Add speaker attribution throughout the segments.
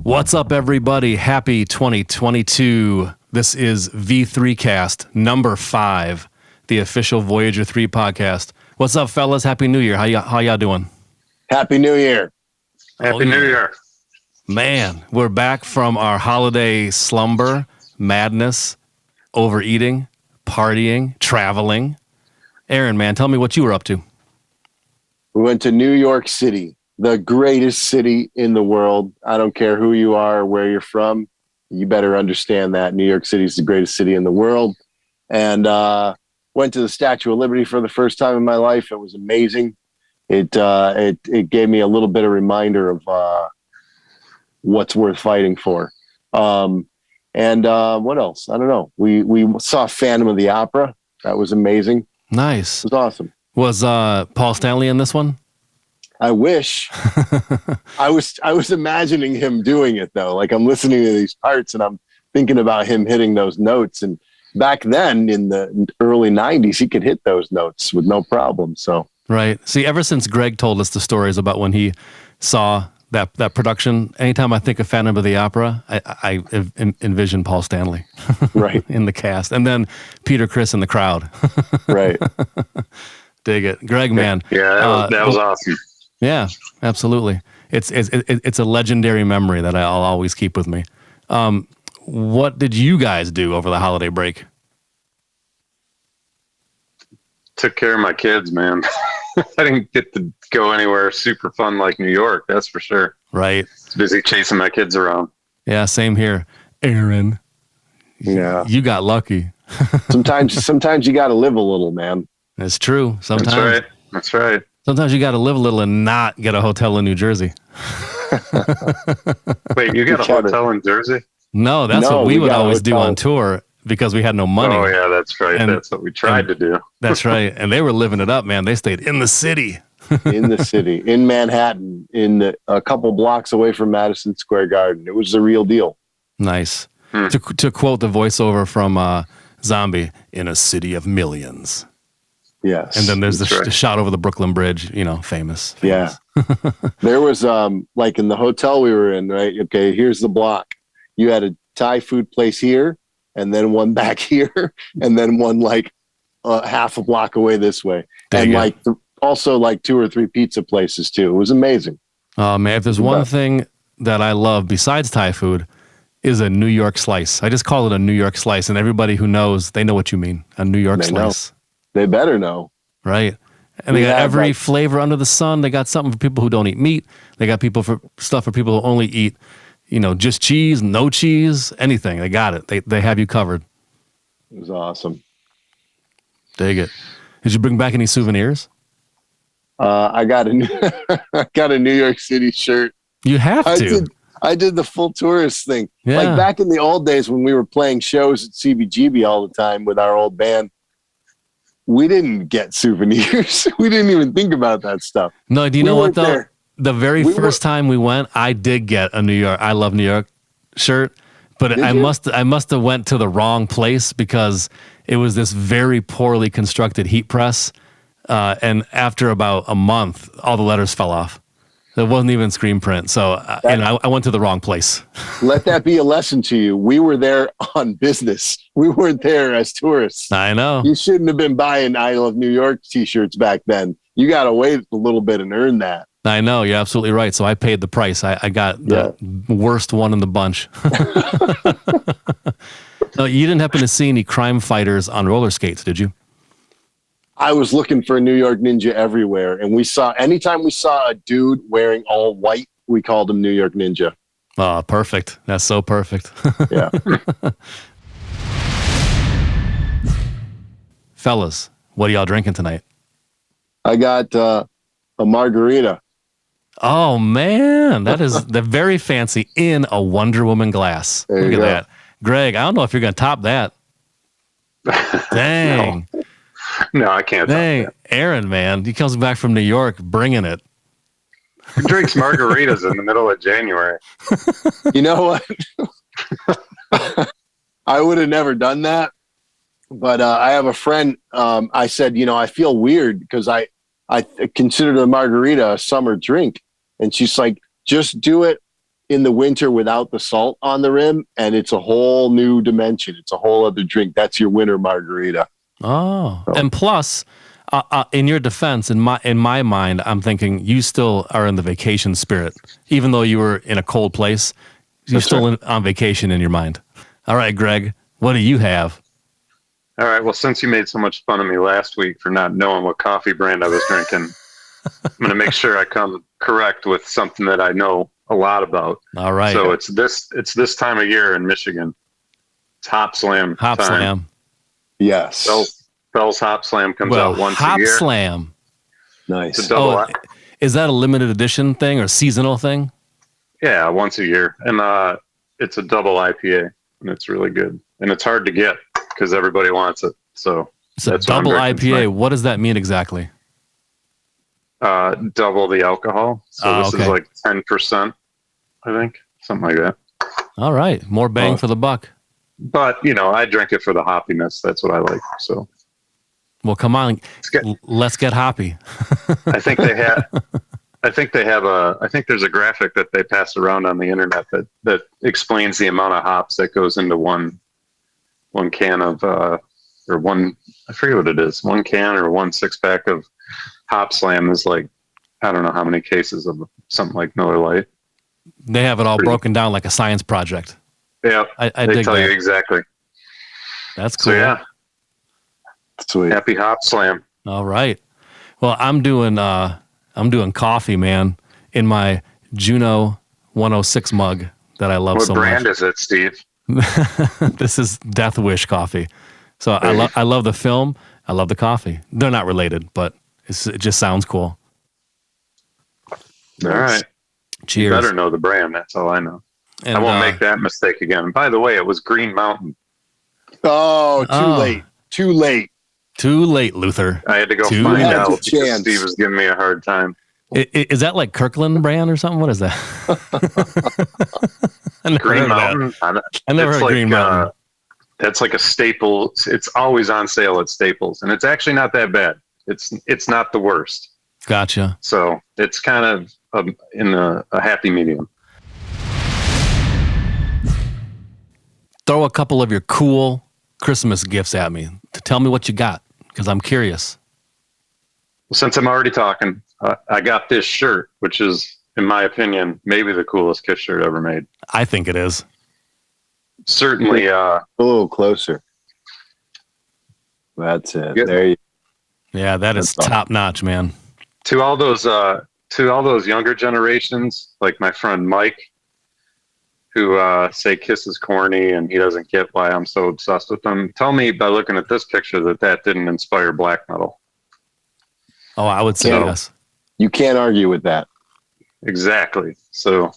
Speaker 1: What's up, everybody? Happy 2022. This is V3Cast number 5, the official Voyager 3 podcast. What's up, fellas? Happy New Year. How y'all doing?
Speaker 2: Happy New Year.
Speaker 3: Happy New Year.
Speaker 1: Man, we're back from our holiday slumber, madness, overeating, partying, traveling. Aaron, man, tell me what you were up to.
Speaker 2: We went to New York City, the greatest city in the world. I don't care who you are or where you're from. You better understand that New York City is the greatest city in the world. And went to the Statue of Liberty for the first time in my life. It was amazing. It gave me a little bit of reminder of what's worth fighting for. And what else? I don't know. We saw Phantom of the Opera. That was amazing.
Speaker 1: Nice.
Speaker 2: It was awesome.
Speaker 1: Was Paul Stanley in this one?
Speaker 2: I wish. I was imagining him doing it though. Like I'm listening to these parts and I'm thinking about him hitting those notes. And back then in the early 90s, he could hit those notes with no problem. So
Speaker 1: right. See, ever since Greg told us the stories about when he saw that production, anytime I think of Phantom of the Opera, I envision Paul Stanley
Speaker 2: right
Speaker 1: in the cast, and then Peter Criss in the crowd.
Speaker 2: Right.
Speaker 1: Dig it, Greg, man.
Speaker 3: Yeah, that was awesome.
Speaker 1: Yeah, absolutely. It's a legendary memory that I'll always keep with me. What did you guys do over the holiday break?
Speaker 3: Took care of my kids, man. I didn't get to go anywhere super fun like New York, that's for sure.
Speaker 1: Right.
Speaker 3: I was busy chasing my kids around.
Speaker 1: Yeah, same here. Aaron,
Speaker 2: yeah,
Speaker 1: you got lucky.
Speaker 2: sometimes you got to live a little, man.
Speaker 1: It's true. Sometimes.
Speaker 3: That's right.
Speaker 1: Sometimes you got to live a little and not get a hotel in New Jersey.
Speaker 3: Wait, you got a hotel in Jersey?
Speaker 1: No, that's what we would always do on tour because we had no money.
Speaker 3: Oh, yeah, that's right. And that's what we tried to do.
Speaker 1: That's right. And they were living it up, man. They stayed in the city.
Speaker 2: In the city, in Manhattan, a couple blocks away from Madison Square Garden. It was the real deal.
Speaker 1: Nice. To quote the voiceover from Zombie, in a city of millions.
Speaker 2: Yes.
Speaker 1: And then there's the shot over the Brooklyn Bridge, famous.
Speaker 2: Yeah. There was like in the hotel we were in, right? Okay, here's the block. You had a Thai food place here, and then one back here, and then one like half a block away this way. And like also like 2 or 3 pizza places too. It was amazing. Oh
Speaker 1: man, if there's one thing that I love besides Thai food is a New York slice. I just call it a New York slice, and everybody who knows, they know what you mean. A New York slice.
Speaker 2: They better know.
Speaker 1: Right. And they got every flavor under the sun. They got something for people who don't eat meat. They got stuff for people who only eat, just cheese, no cheese, anything. They got it. They have you covered.
Speaker 2: It was awesome.
Speaker 1: Dig it. Did you bring back any souvenirs?
Speaker 2: I got a New York City shirt.
Speaker 1: You have to.
Speaker 2: I did the full tourist thing.
Speaker 1: Yeah.
Speaker 2: Like back in the old days when we were playing shows at CBGB all the time with our old band. We didn't get souvenirs. We didn't even think about that stuff.
Speaker 1: No, do you know what though? There. The very first time we went, I did get a New York I Love New York shirt, but I must have went to the wrong place because it was this very poorly constructed heat press, and after about a month, all the letters fell off. It wasn't even screen print, so I went to the wrong place.
Speaker 2: Let that be a lesson to you. We were there on business. We weren't there as tourists.
Speaker 1: I know.
Speaker 2: You shouldn't have been buying I Love New York t-shirts back then. You got to wait a little bit and earn that.
Speaker 1: I know. You're absolutely right. So I paid the price. I got the worst one in the bunch. No, you didn't happen to see any crime fighters on roller skates, did you?
Speaker 2: I was looking for a New York Ninja everywhere. And anytime we saw a dude wearing all white, we called him New York Ninja.
Speaker 1: Oh, perfect. That's so perfect.
Speaker 2: Yeah.
Speaker 1: Fellas, what are y'all drinking tonight?
Speaker 2: I got a margarita.
Speaker 1: Oh, man. That is very fancy in a Wonder Woman glass. Look at that. Greg, I don't know if you're going to top that. Dang.
Speaker 3: No, I can't.
Speaker 1: Dang. Aaron, man. He comes back from New York bringing it.
Speaker 3: Who drinks margaritas in the middle of January?
Speaker 2: You know what? I would have never done that. But I have a friend. I said, I feel weird because I consider the margarita a summer drink. And she's like, just do it in the winter without the salt on the rim, and it's a whole new dimension. It's a whole other drink. That's your winter margarita.
Speaker 1: Oh, and plus, in your defense, in my mind, I'm thinking you still are in the vacation spirit, even though you were in a cold place. You're still on vacation in your mind. All right, Greg, what do you have?
Speaker 3: All right. Well, since you made so much fun of me last week for not knowing what coffee brand I was drinking, I'm going to make sure I come correct with something that I know a lot about.
Speaker 1: All right.
Speaker 3: So it's this time of year in Michigan. It's Hop Slam.
Speaker 1: Hop
Speaker 3: time.
Speaker 1: Slam.
Speaker 2: Yes.
Speaker 3: Bell's Hop Slam comes out once a year.
Speaker 1: Hop Slam.
Speaker 2: Nice.
Speaker 3: It's a double.
Speaker 1: Is that a limited edition thing or seasonal thing?
Speaker 3: Yeah, once a year, and it's a double IPA, and it's really good, and it's hard to get because everybody wants it. So
Speaker 1: a double IPA. What does that mean exactly?
Speaker 3: Double the alcohol. So this is like 10%, I think, something like that.
Speaker 1: All right, more bang for the buck.
Speaker 3: But I drink it for the hoppiness. That's what I like. So,
Speaker 1: well, come on, let's get hoppy.
Speaker 3: I think they have. I think there's a graphic that they pass around on the internet that explains the amount of hops that goes into one can of or one, I forget what it is, one can or 1 6-pack of Hop Slam is like, I don't know how many cases of something like Miller Lite.
Speaker 1: They have it all broken down like a science project.
Speaker 3: Yeah, they tell you exactly.
Speaker 1: That's cool.
Speaker 3: So yeah,
Speaker 2: sweet.
Speaker 3: Happy Hop Slam.
Speaker 1: All right. Well, I'm doing coffee, man, in my Juno 106 mug that I love so much.
Speaker 3: What brand is it, Steve?
Speaker 1: This is Death Wish coffee. So I love the film. I love the coffee. They're not related, but it just sounds cool.
Speaker 3: All right.
Speaker 1: Cheers.
Speaker 3: You better know the brand. That's all I know.
Speaker 1: And,
Speaker 3: I won't make that mistake again. By the way, it was Green Mountain.
Speaker 2: Oh, late. Too late.
Speaker 1: Too late, Luther.
Speaker 3: I had to go
Speaker 1: Too
Speaker 3: find
Speaker 1: late.
Speaker 3: out because Steve was giving me a hard time.
Speaker 1: Is that like Kirkland brand or something? What is that?
Speaker 3: Green Mountain?
Speaker 1: I never heard Green Mountain.
Speaker 3: That's like a staple. It's always on sale at Staples, and it's actually not that bad. It's not the worst.
Speaker 1: Gotcha.
Speaker 3: So it's kind of in a happy medium.
Speaker 1: Throw a couple of your cool Christmas gifts at me. Tell me what you got, because I'm curious.
Speaker 3: Well, since I'm already talking, I got this shirt, which is, in my opinion, maybe the coolest Kiss shirt ever made.
Speaker 1: I think it is.
Speaker 3: Certainly.
Speaker 2: A little closer. That's it.
Speaker 3: Good.
Speaker 2: There you
Speaker 1: Yeah, that's top notch, man.
Speaker 3: To all those younger generations, like my friend Mike, who say Kiss is corny and he doesn't get why I'm so obsessed with them. Tell me by looking at this picture that didn't inspire black metal.
Speaker 1: Oh, I would say yes.
Speaker 2: You can't argue with that.
Speaker 3: Exactly. So,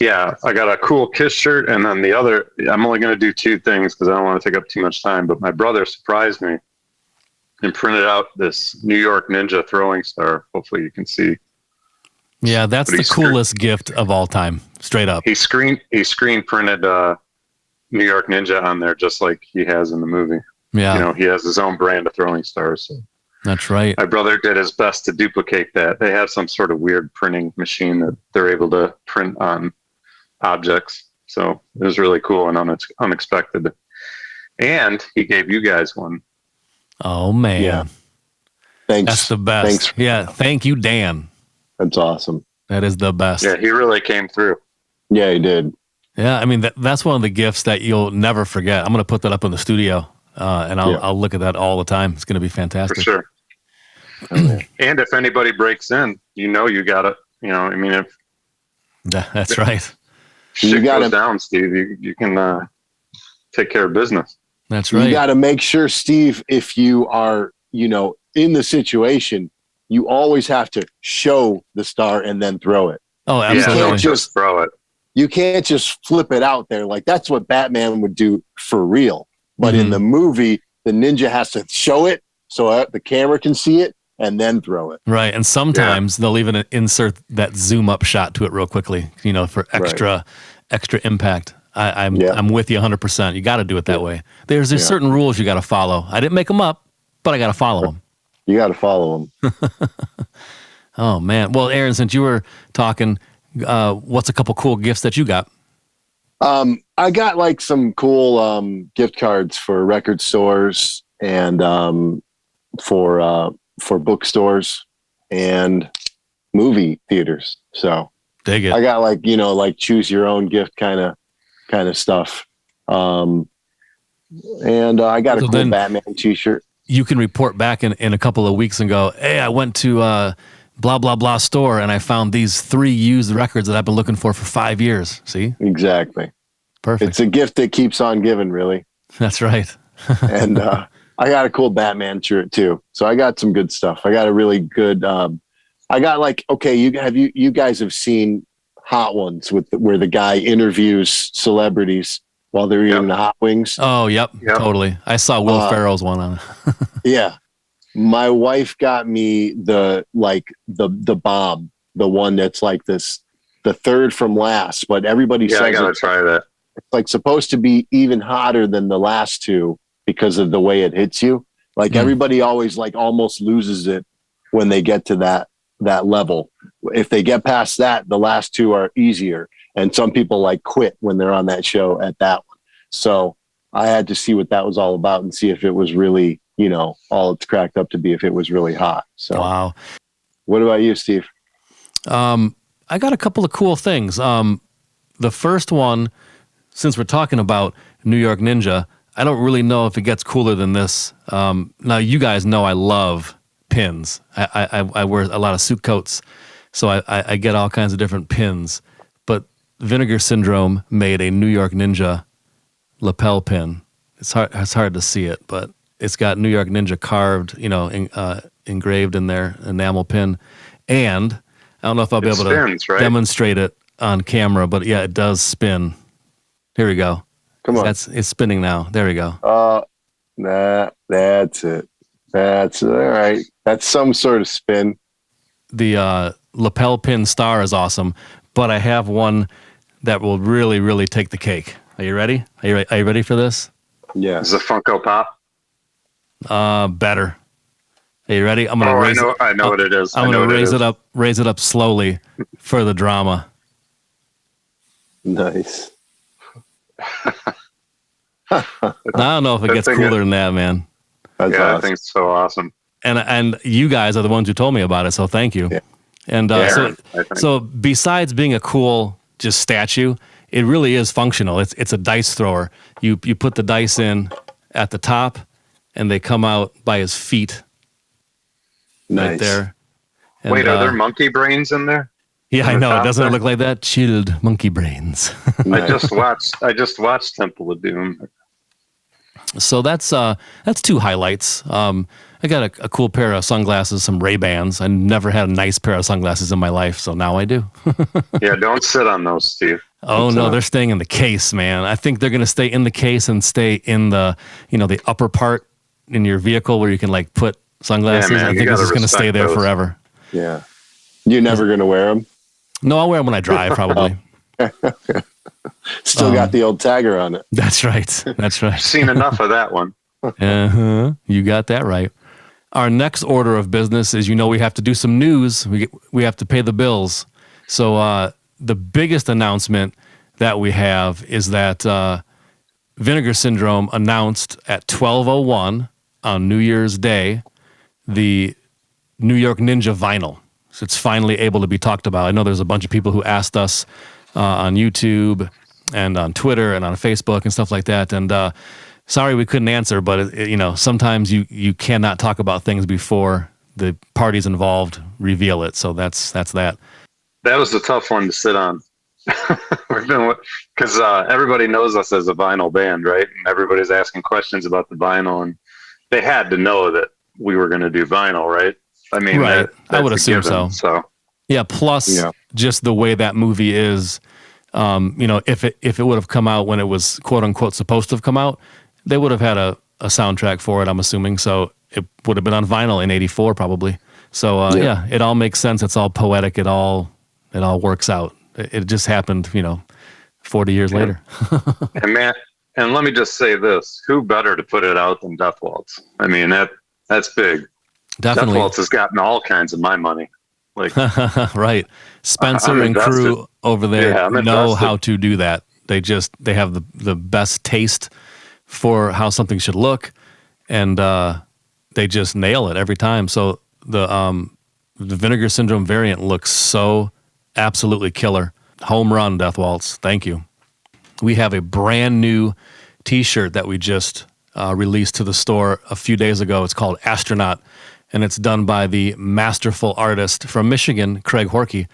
Speaker 3: yeah, I got a cool Kiss shirt, and then the other, I'm only going to do 2 things because I don't want to take up too much time, but my brother surprised me and printed out this New York Ninja throwing star. Hopefully you can see.
Speaker 1: Yeah, that's the coolest gift of all time, straight up.
Speaker 3: He screen printed New York Ninja on there just like he has in the movie.
Speaker 1: Yeah.
Speaker 3: He has his own brand of throwing stars. So.
Speaker 1: That's right.
Speaker 3: My brother did his best to duplicate that. They have some sort of weird printing machine that they're able to print on objects. So it was really cool and unexpected. And he gave you guys one.
Speaker 1: Oh, man.
Speaker 2: Yeah. Thanks.
Speaker 1: That's the best.
Speaker 2: Thanks.
Speaker 1: Yeah. Thank you, Dan.
Speaker 2: That's awesome.
Speaker 1: That is the best.
Speaker 3: Yeah, he really came through.
Speaker 2: Yeah, he did.
Speaker 1: Yeah, I mean, that's one of the gifts that you'll never forget. I'm going to put that up in the studio, and I'll look at that all the time. It's going to be fantastic.
Speaker 3: For sure. And if anybody breaks in, you got it. I mean, if
Speaker 1: that's right.
Speaker 3: Shit goes down, Steve, you can take care of business.
Speaker 1: That's right.
Speaker 2: You got to make sure, Steve, if you are, in the situation, you always have to show the star and then throw it.
Speaker 1: Oh, absolutely.
Speaker 3: Yeah, don't just throw it.
Speaker 2: You can't just flip it out there. Like, that's what Batman would do for real. But in the movie, the ninja has to show it so the camera can see it and then throw it.
Speaker 1: Right. And sometimes they'll even insert that zoom up shot to it real quickly, for extra impact. I'm with you 100%. You got to do it that way. There's certain rules you got to follow. I didn't make them up, but I got to follow them.
Speaker 2: You got to follow them.
Speaker 1: Oh, man. Well, Aaron, since you were talking, what's a couple cool gifts that you got?
Speaker 2: I got like some cool gift cards for record stores and for bookstores and movie theaters. So
Speaker 1: dig it.
Speaker 2: I got like, like choose your own gift kind of stuff. And I got a cool Batman t-shirt.
Speaker 1: You can report back in a couple of weeks and go, hey, I went to blah, blah, blah store and I found these 3 used records that I've been looking for 5 years. See?
Speaker 2: Exactly.
Speaker 1: Perfect.
Speaker 2: It's a gift that keeps on giving, really.
Speaker 1: That's right.
Speaker 2: And I got a cool Batman shirt too. So I got some good stuff. I got a really good, I got like, okay, you guys have seen Hot Ones where the guy interviews celebrities while they're eating the hot wings.
Speaker 1: Oh, yep. Totally. I saw Will Ferrell's one on it.
Speaker 2: Yeah. My wife got me the bomb, the one that's like this, the third from last, but everybody says
Speaker 3: I gotta try that.
Speaker 2: It's like supposed to be even hotter than the last two because of the way it hits you. Like everybody always like almost loses it when they get to that level. If they get past that, the last two are easier. And some people like quit when they're on that show at that one. So I had to see what that was all about and see if it was really, all it's cracked up to be, if it was really hot. So
Speaker 1: wow.
Speaker 2: What about you, Steve?
Speaker 1: I got a couple of cool things. The first one, since we're talking about New York Ninja, I don't really know if it gets cooler than this. Now, you guys know I love pins. I wear a lot of suit coats, so I get all kinds of different pins. But Vinegar Syndrome made a New York Ninja lapel pin. It's hard to see it, but it's got New York Ninja carved, engraved in their enamel pin. And I don't know if I'll be able to demonstrate it on camera, but yeah, it does spin. Here we go.
Speaker 2: Come on.
Speaker 1: It's spinning now. There we go.
Speaker 2: That's it. That's all right. That's some sort of spin.
Speaker 1: The lapel pin star is awesome, but I have one that will really, really take the cake. Are you ready? Are you ready for this?
Speaker 2: Yeah.
Speaker 3: Is it Funko Pop?
Speaker 1: Better. Are you ready? I'm gonna raise it.
Speaker 3: I know what it is.
Speaker 1: I'm gonna raise it up slowly for the drama.
Speaker 2: Nice.
Speaker 1: I don't know if it gets cooler than that, man.
Speaker 2: That's awesome.
Speaker 3: I think it's so awesome.
Speaker 1: And you guys are the ones who told me about it, so thank you.
Speaker 2: Yeah.
Speaker 1: And so besides being a cool just statue, it really is functional. It's a dice thrower. You put the dice in at the top, and they come out by his feet.
Speaker 2: Nice.
Speaker 1: Right there. And,
Speaker 3: wait, are there monkey brains in there?
Speaker 1: Yeah, I know. Doesn't it look like that? Chilled monkey brains.
Speaker 3: Nice. I just watched Temple of Doom.
Speaker 1: So that's 2 highlights. I got a cool pair of sunglasses, some Ray-Bans. I never had a nice pair of sunglasses in my life, so now I do.
Speaker 3: Yeah, don't sit on those, Steve.
Speaker 1: Oh, no, they're staying in the case, man. I think they're going to stay in the case and stay in the, the upper part in your vehicle where you can like put sunglasses.
Speaker 3: Yeah, man,
Speaker 1: I think it's just going to stay there forever.
Speaker 2: Yeah. You're never going to wear them?
Speaker 1: No, I'll wear them when I drive, probably.
Speaker 2: Still got the old tagger on it.
Speaker 1: That's right. That's right.
Speaker 3: I've seen enough of that one.
Speaker 1: You got that right. Our next order of business is, we have to do some news. We have to pay the bills. So the biggest announcement that we have is that Vinegar Syndrome announced at 12:01 on New Year's Day the New York Ninja vinyl. So it's finally able to be talked about. I know there's a bunch of people who asked us on YouTube and on Twitter and on Facebook and stuff like that. And sorry we couldn't answer, but sometimes you cannot talk about things before the parties involved reveal it. So that's that.
Speaker 3: That was a tough one to sit on. Because everybody knows us as a vinyl band, right? And everybody's asking questions about the vinyl, and they had to know that we were going to do vinyl, right? I mean,
Speaker 1: right. I would assume
Speaker 3: given,
Speaker 1: so. Yeah. Plus, just the way that movie is, if it would have come out when it was quote unquote supposed to have come out, they would have had a soundtrack for it. I'm assuming so. It would have been on vinyl in '84 probably. So it all makes sense. It's all poetic. It all works out. It just happened, 40 years later.
Speaker 3: And let me just say this: who better to put it out than Death Waltz? I mean, that's big.
Speaker 1: Definitely.
Speaker 3: Death Waltz has gotten all kinds of my money. Like,
Speaker 1: right. Spencer
Speaker 3: I'm
Speaker 1: and
Speaker 3: invested.
Speaker 1: crew over there
Speaker 3: Yeah, I'm
Speaker 1: know
Speaker 3: invested.
Speaker 1: how to do that. They have the best taste for how something should look, and they just nail it every time. So the Vinegar Syndrome variant looks so absolutely killer. Home run, Death Waltz. Thank you. We have a brand new T-shirt that we just released to the store a few days ago. It's called Astronaut, and it's done by the masterful artist from Michigan, Craig Horkey,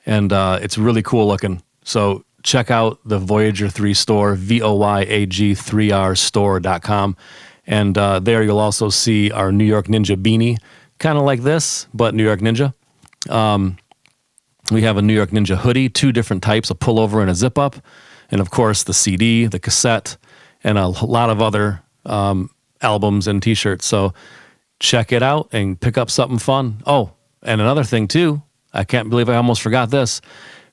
Speaker 1: and it's really cool looking. So check out the Voyager 3 store, voyag3r-store.com, and there you'll also see our New York Ninja beanie, kind of like this, but New York Ninja. We have a New York Ninja hoodie, 2 different types, a pullover and a zip-up, and of course the CD, the cassette, and a lot of other albums and T-shirts. So check it out and pick up something fun. Oh, and another thing too, I can't believe I almost forgot this.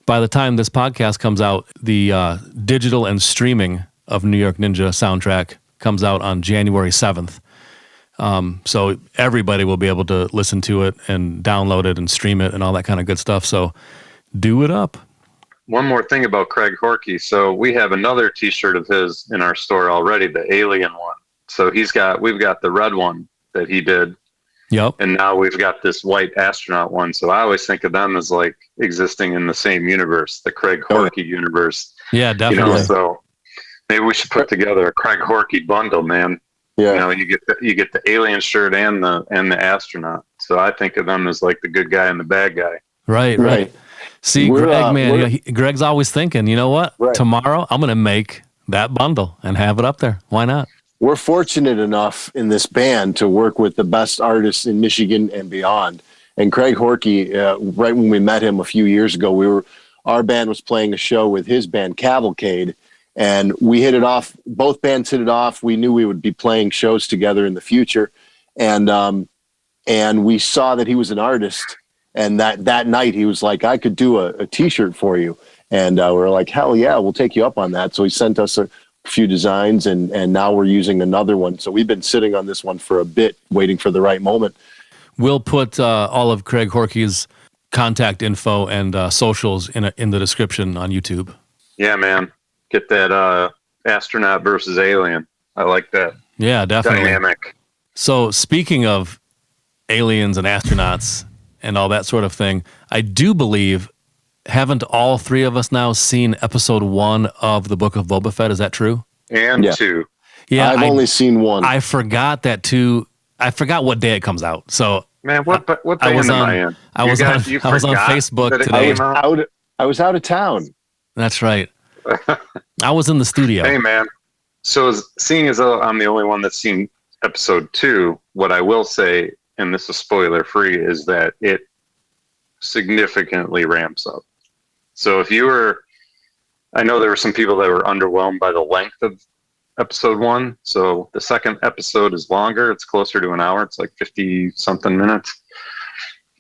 Speaker 1: By the time this podcast comes out, the digital and streaming of New York Ninja soundtrack comes out on January 7th. So everybody will be able to listen to it and download it and stream it and all that kind of good stuff. So do it up.
Speaker 3: One more thing about Craig Horkey. So we have another T-shirt of his in our store already, the alien one. So we've got the red one that he did.
Speaker 1: Yep.
Speaker 3: And now we've got this white astronaut one. So I always think of them as like existing in the same universe, the Craig Horkey universe.
Speaker 1: Yeah, definitely.
Speaker 3: So maybe we should put together a Craig Horkey bundle, man.
Speaker 2: Yeah.
Speaker 3: You get the alien shirt and the astronaut. So I think of them as like the good guy and the bad guy.
Speaker 1: Right. See, Greg, man, Greg's always thinking, you know what?
Speaker 2: Right.
Speaker 1: Tomorrow I'm going to make that bundle and have it up there. Why not?
Speaker 2: We're fortunate enough in this band to work with the best artists in Michigan and beyond. And Craig Horkey, right when we met him a few years ago, our band was playing a show with his band Cavalcade, and we hit it off. Both bands hit it off. We knew we would be playing shows together in the future, and we saw that he was an artist. And that night he was like, I could do a T-shirt for you. And we're like, hell yeah, we'll take you up on that. So he sent us a few designs, and now we're using another one. So we've been sitting on this one for a bit, waiting for the right moment.
Speaker 1: We'll put all of Craig Horkey's contact info and socials in the description on YouTube.
Speaker 3: Yeah, man. Get that astronaut versus alien. I like that.
Speaker 1: Yeah, definitely.
Speaker 3: Dynamic.
Speaker 1: So speaking of aliens and astronauts and all that sort of thing, I do believe, haven't all 3 of us now seen episode 1 of the Book of Boba Fett? Is that true?
Speaker 3: And
Speaker 2: Yeah.
Speaker 3: 2.
Speaker 1: Yeah,
Speaker 2: I've only seen 1.
Speaker 1: I forgot that too. I forgot what day it comes out. So
Speaker 3: Man, what band
Speaker 1: I was
Speaker 3: am
Speaker 1: on-
Speaker 3: I in?
Speaker 1: I was on Facebook
Speaker 3: that it
Speaker 1: today.
Speaker 3: came out?
Speaker 2: I was out of town.
Speaker 1: that's right. I was in the studio.
Speaker 3: Hey, man. So seeing as though I'm the only one that's seen episode 2, what I will say, and this is spoiler free, is that it significantly ramps up. So I know there were some people that were underwhelmed by the length of episode 1. So the second episode is longer. It's closer to an hour. It's like 50 something minutes.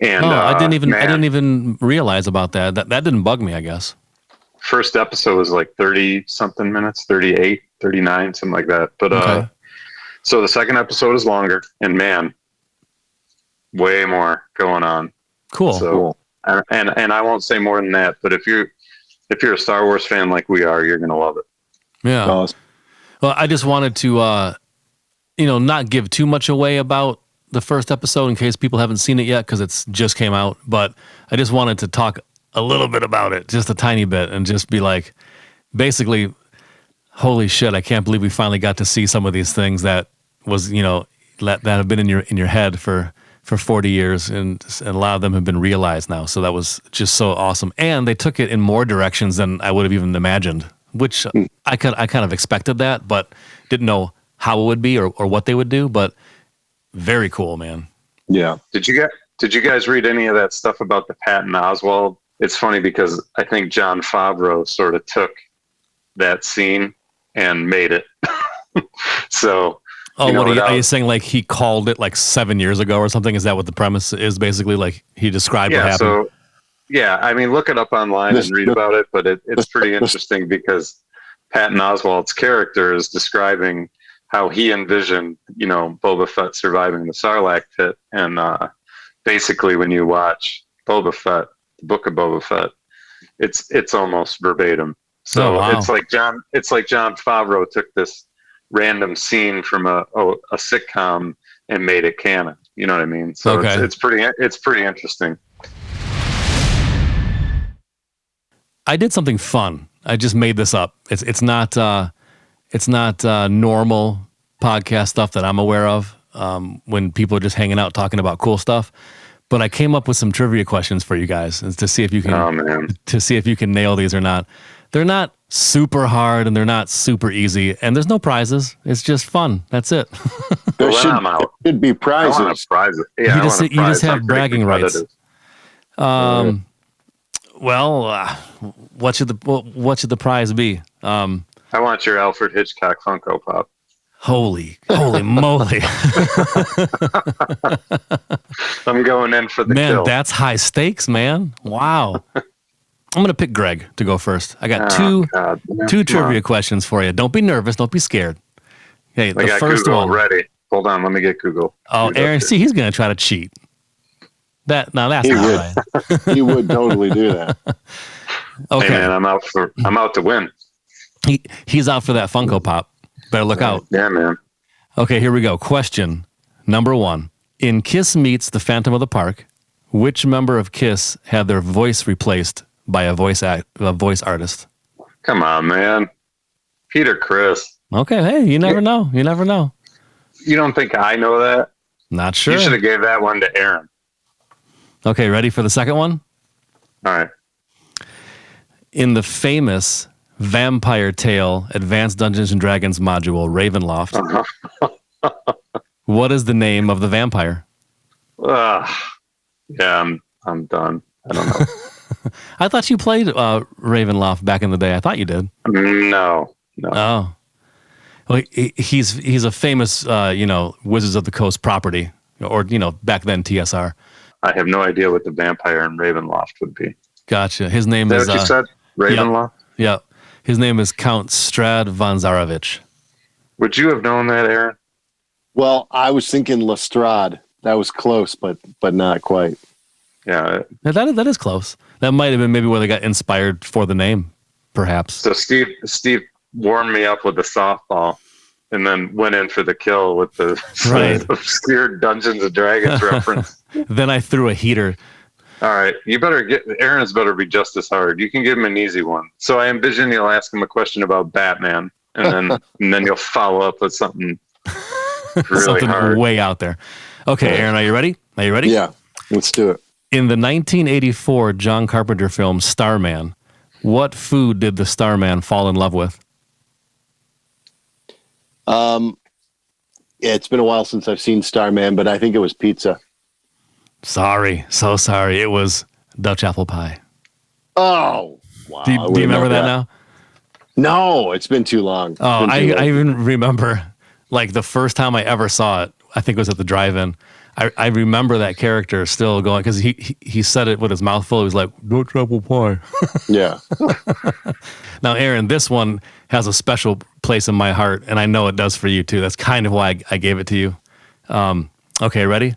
Speaker 3: And
Speaker 1: I didn't even realize about that. That didn't bug me, I guess.
Speaker 3: First episode was like 30 something minutes, 38, 39, something like that. But
Speaker 1: Okay.
Speaker 3: so the second episode is longer, and man, way more going on.
Speaker 1: Cool.
Speaker 3: So and I won't say more than that, but if you're a Star Wars fan like we are, you're gonna love it.
Speaker 1: Yeah.
Speaker 2: Awesome.
Speaker 1: Well, I just wanted to, not give too much away about the first episode in case people haven't seen it yet because it's just came out. But I just wanted to talk a little bit about it, just a tiny bit, and just be like, basically, holy shit! I can't believe we finally got to see some of these things that was, that have been in your head for 40 years, and a lot of them have been realized now. So that was just so awesome, and they took it in more directions than I would have even imagined. Which I kind of expected that, but didn't know how it would be or what they would do. But very cool, man.
Speaker 2: Yeah.
Speaker 3: Did you guys read any of that stuff about the Patton Oswalt? It's funny because I think Jon Favreau sort of took that scene and made it. So.
Speaker 1: Oh, are you saying like he called it like 7 years ago or something? Is that what the premise is? Basically, like he described what happened.
Speaker 3: So, yeah, I mean, look it up online and read about it, but it's pretty interesting because Patton Oswalt's character is describing how he envisioned, Boba Fett surviving the Sarlacc pit, and basically when you watch Boba Fett, the Book of Boba Fett. It's almost verbatim. So
Speaker 1: wow.
Speaker 3: It's like John Favreau took this random scene from a sitcom and made it canon. You know what I mean? So
Speaker 1: Okay.
Speaker 3: it's pretty interesting.
Speaker 1: I did something fun. I just made this up. It's not normal podcast stuff that I'm aware of. When people are just hanging out talking about cool stuff, but I came up with some trivia questions for you guys to see if you can nail these or not. They're not super hard and they're not super easy, and there's no prizes. It's just fun. That's it.
Speaker 2: There
Speaker 3: I'm out.
Speaker 2: should be
Speaker 3: I
Speaker 2: prizes.
Speaker 3: want a prize. Yeah,
Speaker 1: you just have bragging rights. What should the prize be?
Speaker 3: I want your Alfred Hitchcock Funko Pop.
Speaker 1: Holy moly!
Speaker 3: I'm going in for the
Speaker 1: man,
Speaker 3: kill.
Speaker 1: That's high stakes, man. Wow. I'm gonna pick Greg to go first. I got two trivia questions for you. Don't be nervous. Don't be scared. Okay, the first
Speaker 3: Google
Speaker 1: one.
Speaker 3: Ready. Hold on, let me get Google.
Speaker 1: Oh, Aaron, see, he's gonna try to cheat. That's not right.
Speaker 2: He would totally do that.
Speaker 1: Okay,
Speaker 3: hey man, I'm out to win.
Speaker 1: He's out for that Funko Pop. Better look out.
Speaker 3: Yeah, man.
Speaker 1: Okay, here we go. Question number 1. In Kiss Meets the Phantom of the Park, which member of Kiss had their voice replaced by a voice artist?
Speaker 3: Come on, man. Peter Criss.
Speaker 1: Okay, hey, you never know. You never know.
Speaker 3: You don't think I know that?
Speaker 1: Not sure.
Speaker 3: You should have gave that one to Aaron.
Speaker 1: Okay, ready for the second one?
Speaker 3: All right.
Speaker 1: In the famous Vampire Tale Advanced Dungeons and Dragons module, Ravenloft, what is the name of the vampire?
Speaker 3: Yeah, I'm done. I don't know.
Speaker 1: I thought you played Ravenloft back in the day. I thought you did.
Speaker 3: No.
Speaker 1: Oh. Well, he's a famous, Wizards of the Coast property, or, back then TSR.
Speaker 3: I have no idea what the vampire in Ravenloft would be.
Speaker 1: Gotcha. His name
Speaker 3: Is
Speaker 1: is...
Speaker 3: that what you said? Ravenloft?
Speaker 1: Yep. His name is Count Strad von Zarovich.
Speaker 3: Would you have known that, Aaron?
Speaker 2: Well, I was thinking Lestrade. That was close, but not quite.
Speaker 3: Yeah.
Speaker 1: That is close. That might have been maybe where they got inspired for the name, perhaps.
Speaker 3: So Steve warmed me up with the softball and then went in for the kill with the obscure Dungeons and Dragons reference.
Speaker 1: Then I threw a heater.
Speaker 3: All right. Aaron's better be just as hard. You can give him an easy one. So I envision you'll ask him a question about Batman and then you'll follow up with something really
Speaker 1: something
Speaker 3: hard.
Speaker 1: Way out there. Okay, Aaron, are you ready?
Speaker 2: Yeah, let's do it.
Speaker 1: In the 1984 John Carpenter film Starman, what food did the Starman fall in love with?
Speaker 2: Yeah, it's been a while since I've seen Starman, but I think it was pizza.
Speaker 1: Sorry. So sorry. It was Dutch apple pie.
Speaker 2: Oh, wow.
Speaker 1: Do you remember that now?
Speaker 2: No, it's been too long.
Speaker 1: Oh, I even remember, like, the first time I ever saw it, I think it was at the drive-in. I remember that character still going, because he said it with his mouth full. He was like, Dutch apple pie.
Speaker 2: Yeah.
Speaker 1: Now, Aaron, this one has a special place in my heart, and I know it does for you, too. That's kind of why I gave it to you. Okay, ready?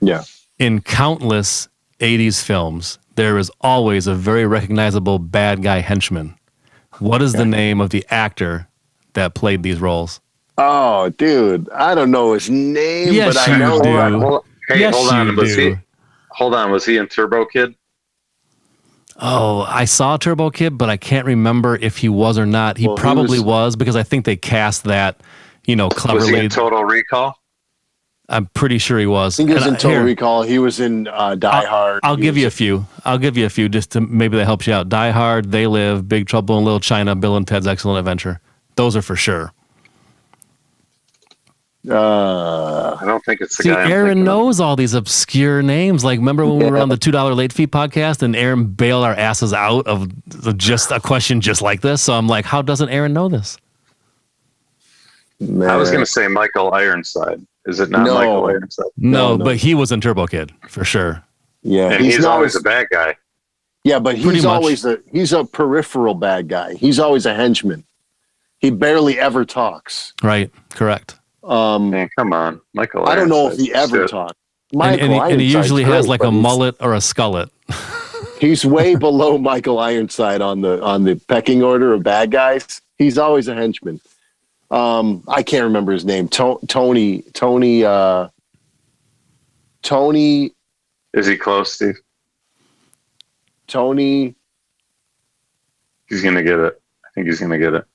Speaker 2: Yeah.
Speaker 1: In countless 80s films, there is always a very recognizable bad guy henchman. What is the name of the actor that played these roles?
Speaker 2: Oh, dude, I don't know his name,
Speaker 1: Yes,
Speaker 2: but I know.
Speaker 1: you do.
Speaker 3: Hold on. Hold on. Was he in Turbo Kid?
Speaker 1: Oh, I saw Turbo Kid, but I can't remember if he was or not. He probably was because I think they cast that, cleverly.
Speaker 3: Was he in Total Recall?
Speaker 1: I'm pretty sure he was.
Speaker 2: I think he was in Total Recall. He was in Die Hard.
Speaker 1: I'll give you a few. just to maybe that helps you out. Die Hard, They Live, Big Trouble in Little China, Bill and Ted's Excellent Adventure. Those are for sure.
Speaker 3: I don't think it's the
Speaker 1: See,
Speaker 3: guy.
Speaker 1: Aaron knows all these obscure names. Like, remember when we were on the $2 late fee podcast and Aaron bailed our asses out of just a question just like this? So I'm like, how doesn't Aaron know this?
Speaker 2: Man.
Speaker 3: I was going to say Michael Ironside. Is it not Michael Ironside?
Speaker 1: No, but he was in Turbo Kid for sure.
Speaker 2: Yeah,
Speaker 3: and he's always a bad guy.
Speaker 2: Yeah, but he's always he's a peripheral bad guy. He's always a henchman. He barely ever talks.
Speaker 1: Right, correct.
Speaker 3: Man, come on, Michael.
Speaker 2: I don't know if he ever talked.
Speaker 1: And he usually has like a mullet or a skullet.
Speaker 2: He's way below Michael Ironside on the pecking order of bad guys. He's always a henchman. I can't remember his name. Tony.
Speaker 3: Is he close, Steve?
Speaker 2: Tony.
Speaker 3: He's gonna get it. I think he's gonna get it.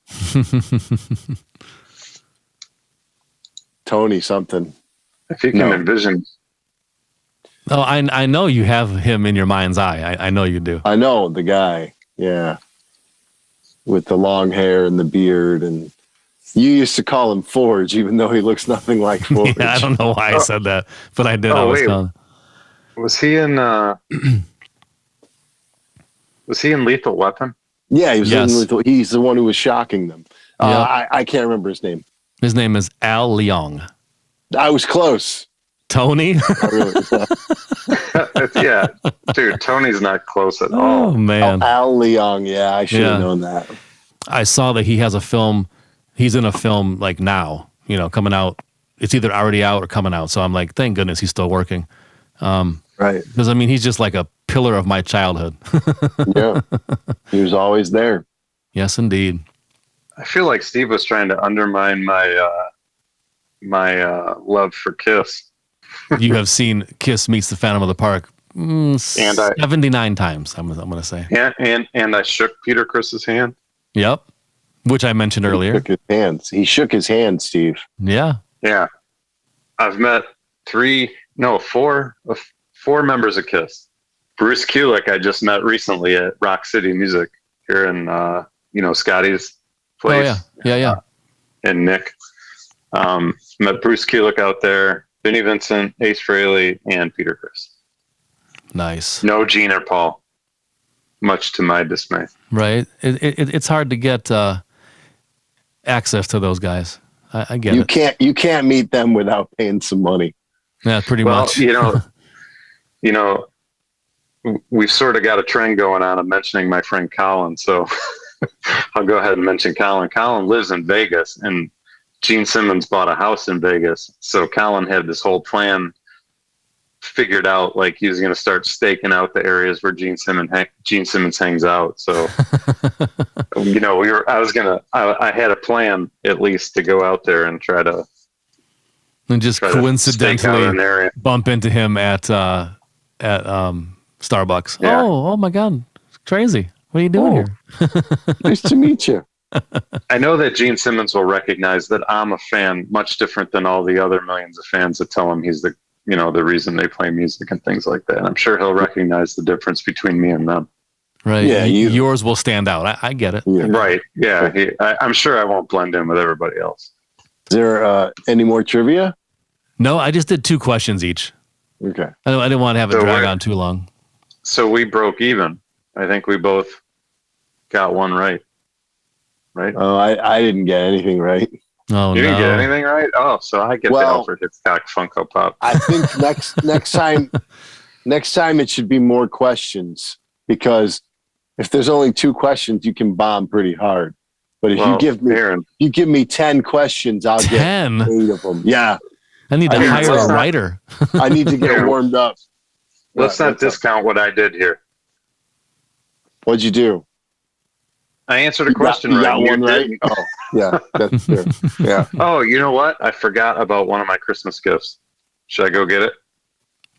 Speaker 2: Tony something.
Speaker 3: If you can envision.
Speaker 1: Oh, I know you have him in your mind's eye. I know you do.
Speaker 2: I know the guy. Yeah. With the long hair and the beard. And you used to call him Forge, even though he looks nothing like Forge.
Speaker 1: Yeah, I don't know why I said that, but I did.
Speaker 3: Was he in Lethal Weapon?
Speaker 2: Yeah, he was in Lethal. He's the one who was shocking them. I can't remember his name.
Speaker 1: His name is Al Leong.
Speaker 2: I was close.
Speaker 1: Tony?
Speaker 3: Yeah, dude, Tony's not close at all.
Speaker 1: Oh, man.
Speaker 2: Al Leong. Yeah, I should have known that.
Speaker 1: I saw that he has a film. He's in a film like now, coming out. It's either already out or coming out. So I'm like, thank goodness he's still working.
Speaker 2: Right.
Speaker 1: Because, he's just like a pillar of my childhood.
Speaker 2: Yeah. He was always there.
Speaker 1: Yes, indeed.
Speaker 3: I feel like Steve was trying to undermine my love for Kiss.
Speaker 1: You have seen Kiss Meets the Phantom of the Park 79 times, I'm going to say.
Speaker 3: And I shook Peter Criss's hand.
Speaker 1: Yep. Which I mentioned earlier.
Speaker 2: Shook his hands. He shook his hand, Steve.
Speaker 1: Yeah.
Speaker 3: Yeah. I've met four members of Kiss. Bruce Kulick I just met recently at Rock City Music here in Scotty's place.
Speaker 1: Oh yeah.
Speaker 3: And Nick. Met Bruce Kulick out there, Vinnie Vincent, Ace Frehley, and Peter Criss.
Speaker 1: Nice.
Speaker 3: No Gene or Paul, much to my dismay.
Speaker 1: Right. It's hard to get access to those guys. I get it.
Speaker 2: You can't meet them without paying some money.
Speaker 1: Yeah, pretty much.
Speaker 3: We've sort of got a trend going on of mentioning my friend Colin, so I'll go ahead and mention Colin. Colin lives in Vegas, and Gene Simmons bought a house in Vegas. So Colin had this whole plan figured out, like he was going to start staking out the areas where Gene Simmons hangs out. So, I had a plan at least to go out there and try to.
Speaker 1: And just coincidentally bump into him at Starbucks. Yeah. Oh my God. It's crazy. What are you doing here?
Speaker 2: Nice to meet you.
Speaker 3: I know that Gene Simmons will recognize that I'm a fan, much different than all the other millions of fans that tell him he's the reason they play music and things like that. I'm sure he'll recognize the difference between me and them.
Speaker 1: Right. Yeah. Yours will stand out. I get it.
Speaker 2: Yeah.
Speaker 3: Right. Yeah. I'm sure I won't blend in with everybody else.
Speaker 2: Is there any more trivia?
Speaker 1: No, I just did 2 questions each.
Speaker 2: Okay.
Speaker 1: I didn't want to have it drag on too long.
Speaker 3: So we broke even. I think we both got one right. Right?
Speaker 2: Oh, I didn't get anything right.
Speaker 1: Oh,
Speaker 3: you didn't get anything right? Oh, so I get the Alfred Hitchcock Funko Pop.
Speaker 2: I think next time it should be more questions, because if there's only 2 questions, you can bomb pretty hard. But if you give me 10 questions, I'll
Speaker 1: 10?
Speaker 2: get 8 of them. Yeah.
Speaker 1: I need to hire a writer.
Speaker 2: I need to get warmed up.
Speaker 3: Let's not discount what I did here.
Speaker 2: What'd you do?
Speaker 3: I answered a question right.
Speaker 2: You got one right? Oh, yeah, that's true. Yeah.
Speaker 3: Oh, you know what? I forgot about one of my Christmas gifts. Should I go get it?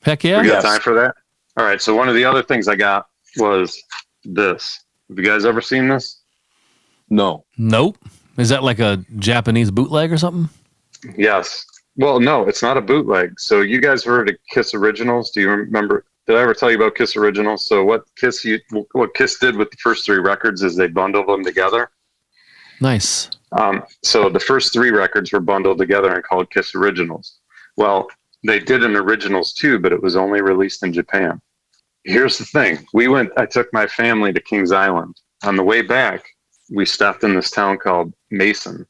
Speaker 1: Heck yeah.
Speaker 3: We got time for that? All right. So one of the other things I got was this. Have you guys ever seen this?
Speaker 2: No.
Speaker 1: Nope. Is that like a Japanese bootleg or something?
Speaker 3: Yes. Well, no, it's not a bootleg. So you guys heard of Kiss Originals? Do you remember? Did I ever tell you about Kiss Originals? So what Kiss did with the first 3 records is they bundled them together.
Speaker 1: Nice.
Speaker 3: So the first 3 records were bundled together and called Kiss Originals. Well, they did an Originals too, but it was only released in Japan. Here's the thing. I took my family to Kings Island. On the way back, we stopped in this town called Mason,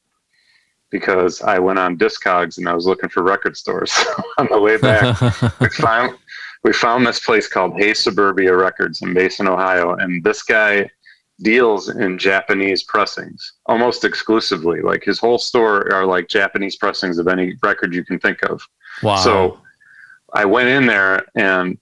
Speaker 3: because I went on Discogs and I was looking for record stores. On the way back, we found this place called Hey Suburbia Records in Mason, Ohio, and this guy deals in Japanese pressings almost exclusively. Like his whole store are like Japanese pressings of any record you can think of.
Speaker 1: Wow.
Speaker 3: So I went in there and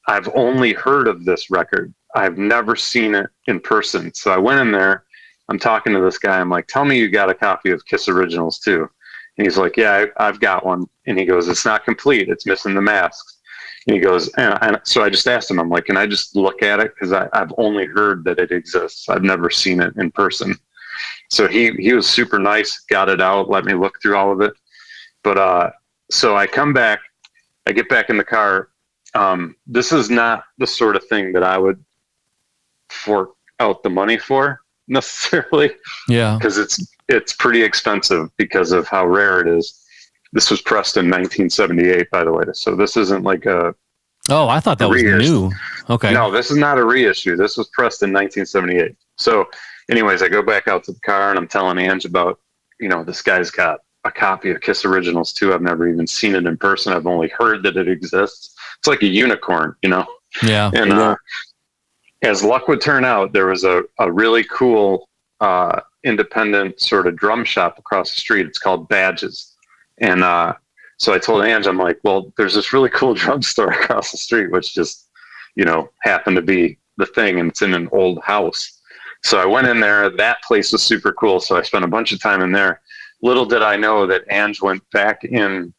Speaker 3: I've only heard of this record. I've never seen it in person. So I went in there. I'm talking to this guy. I'm like, tell me you got a copy of Kiss Originals too. And he's like, yeah, I've got one. And he goes, it's not complete. It's missing the masks. And he goes, and so I just asked him, I'm like, can I just look at it? Because I've only heard that it exists. I've never seen it in person. So he was super nice, got it out, let me look through all of it. But so I come back, I get back in the car. This is not the sort of thing that I would fork out the money for necessarily.
Speaker 1: Yeah.
Speaker 3: Because it's pretty expensive because of how rare it is. This was pressed in 1978, by the way. So this isn't like a...
Speaker 1: Oh, I thought that was new. Okay.
Speaker 3: No, this is not a reissue. This was pressed in 1978. So anyways, I go back out to the car and I'm telling Ange about, this guy's got a copy of Kiss Originals too. I've never even seen it in person. I've only heard that it exists. It's like a unicorn,
Speaker 1: Yeah.
Speaker 3: And as luck would turn out, there was a really cool independent sort of drum shop across the street. It's called Badges. And so I told Ange, I'm like, well, there's this really cool drum store across the street, which just, happened to be the thing. And it's in an old house. So I went in there. That place was super cool. So I spent a bunch of time in there. Little did I know that Ange went back in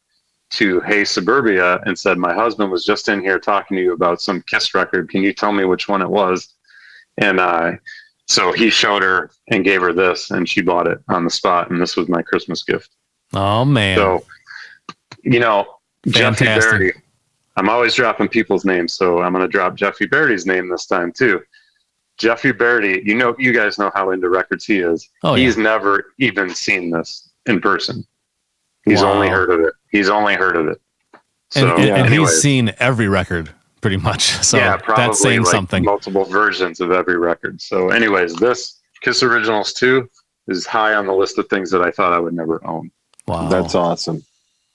Speaker 3: to Hey Suburbia and said, my husband was just in here talking to you about some Kiss record. Can you tell me which one it was? And so he showed her and gave her this, and she bought it on the spot. And this was my Christmas gift.
Speaker 1: Oh, man.
Speaker 3: So, Jeffy
Speaker 1: Fantastic.
Speaker 3: Verity. I'm always dropping people's names, so I'm going to drop Jeffy Verity's name this time too. Jeffy Verity, you guys know how into records he is.
Speaker 1: Oh,
Speaker 3: He's
Speaker 1: yeah.
Speaker 3: never even seen this in person. He's
Speaker 1: Wow.
Speaker 3: only heard of it. So,
Speaker 1: And
Speaker 3: anyways,
Speaker 1: he's seen every record pretty much. So
Speaker 3: yeah, probably
Speaker 1: that's saying
Speaker 3: like
Speaker 1: something.
Speaker 3: multiple versions of every record. So anyways, this Kiss Originals 2 is high on the list of things that I thought I would never own.
Speaker 1: Wow.
Speaker 2: That's awesome.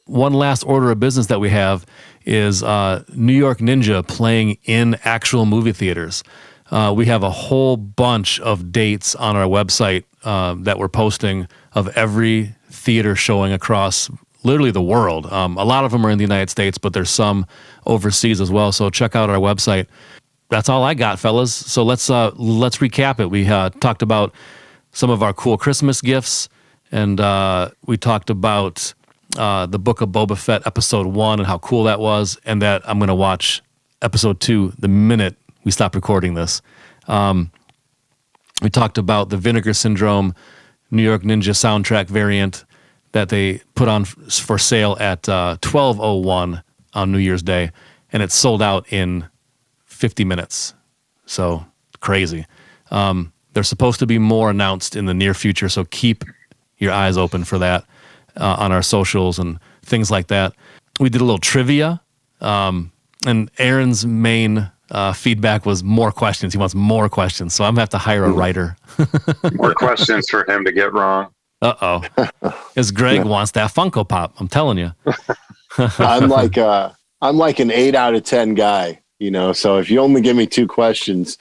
Speaker 1: One last order of business that we have is New York Ninja playing in actual movie theaters. We have a whole bunch of dates on our website that we're posting of every theater showing across literally the world. A lot of them are in the United States, but there's some overseas as well. So check out our website. That's all I got, fellas. So let's recap it. We talked about some of our cool Christmas gifts, and we talked about the Book of Boba Fett episode 1 and how cool that was, and that I'm going to watch episode 2 the minute we stop recording this. We talked about the Vinegar Syndrome New York Ninja soundtrack variant that they put on for sale at 12:01 on New Year's Day, and it's sold out in 50 minutes. So crazy. There's supposed to be more announced in the near future, so keep your eyes open for that on our socials and things like that. We did a little trivia, and Aaron's main feedback was more questions. He wants more questions, so I'm going to have to hire a writer.
Speaker 3: More questions for him to get wrong.
Speaker 1: Uh-oh. Because Greg wants that Funko Pop, I'm telling you.
Speaker 2: I'm like an 8 out of 10 guy, so if you only give me 2 questions,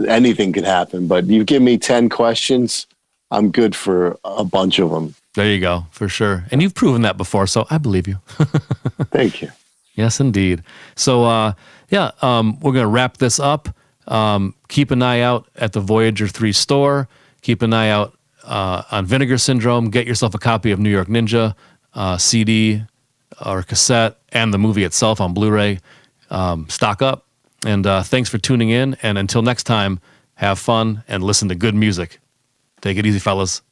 Speaker 2: anything could happen. But you give me 10 questions, I'm good for a bunch of them.
Speaker 1: There you go, for sure. And you've proven that before, so I believe you.
Speaker 2: Thank you.
Speaker 1: Yes, indeed. So, we're going to wrap this up. Keep an eye out at the Voyager 3 store. Keep an eye out on Vinegar Syndrome. Get yourself a copy of New York Ninja, CD or cassette, and the movie itself on Blu-ray. Stock up. And thanks for tuning in. And until next time, have fun and listen to good music. Take it easy, fellas.